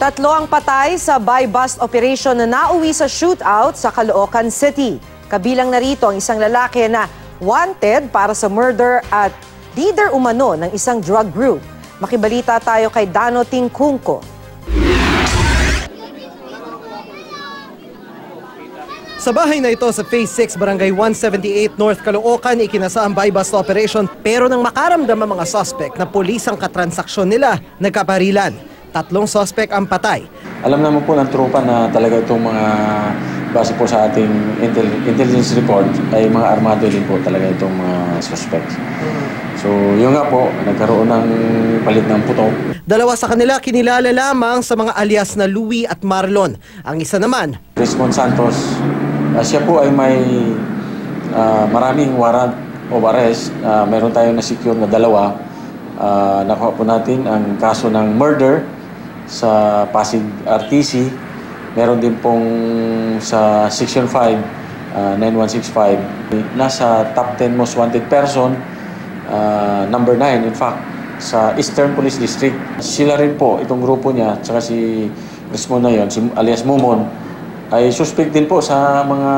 Tatlo ang patay sa buy-bust operation na nauwi sa shootout sa Caloocan City. Kabilang narito ang isang lalaki na wanted para sa murder at leader umano ng isang drug group. Makibalita tayo kay Dano Tingkungko. Sa bahay na ito sa Phase 6, Barangay 178 North Caloocan, ikinasa ang buy-bust operation pero nang makaramdam ang mga suspect na pulis ang katransaksyon nila, nagkaparilan. 3 suspect ang patay. Alam naman po ng tropa na talaga itong mga base po sa ating intelligence report ay mga armado din po talaga itong mga suspects. So yun nga po, nagkaroon ng palit ng putok. 2 sa kanila kinilala lamang sa mga alias na Louie at Marlon. Ang isa naman, Rismon Santos, siya po ay may maraming warrant of arrest. Meron tayong na-secure na 2. Nakuha po natin ang kaso ng murder sa Pasig RTC. Meron din pong sa Section 5, 9165. Nasa top 10 most wanted person, number 9 in fact, sa Eastern Police District. Sila rin po, itong grupo niya, tsaka si Rismon na yun, si alias Mumon, ay suspect din po sa mga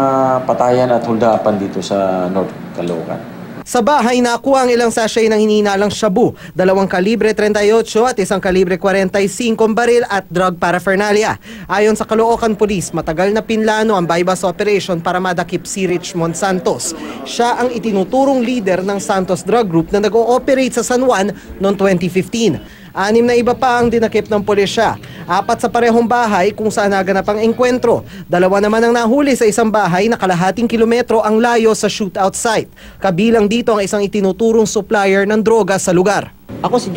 patayan at huldapan dito sa North Caloocan. sa bahay nakuha ang ilang sachet ng hinihinalang shabu, 2 kalibre 38 at 1 kalibre 45 baril at drug paraphernalia. Ayon sa Caloocan Police, matagal na pinlano ang buy-bust operation para madakip si Richmond Santos. Siya ang itinuturong leader ng Santos Drug Group na nag-ooperate sa San Juan noong 2015. 6 na iba pa ang dinakip ng pulisya. 4 sa parehong bahay kung saan naganap ang engkwentro. 2 naman ang nahuli sa isang bahay na kalahating kilometro ang layo sa shootout site. Kabilang dito ang isang itinuturong supplier ng droga sa lugar. Ako si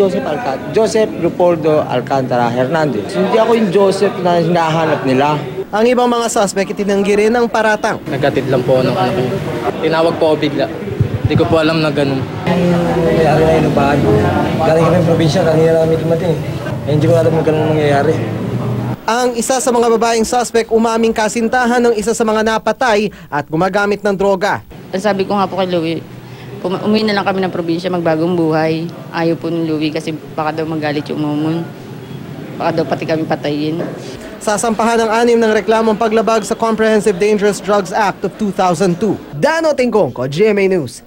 Joseph Leopoldo Alcantara Hernandez. Hindi ako yung Joseph na hinahanap nila. Ang ibang mga suspect itinanggi rin ng paratang. Nagkatid lang po ng anak ko. Tinawag po ako bigla. Hindi ko po alam na ganun. Nangyayari na yun ang bahay. Galing kami ng probinsya, kanina namin dumating. Hindi ko alam na ganun mangyayari. Ang isa sa mga babaeng suspect umaming kasintahan ng isa sa mga napatay at gumagamit ng droga. Sabi ko nga po kay Louie, umuwi na lang kami ng probinsya, magbagong buhay. Ayaw po ni Louie kasi baka daw magalit yung Mumon. Baka daw pati kami patayin. Sasampahan ng 6 ng reklamong paglabag sa Comprehensive Dangerous Drugs Act of 2002. Dano Tingkungko, GMA News.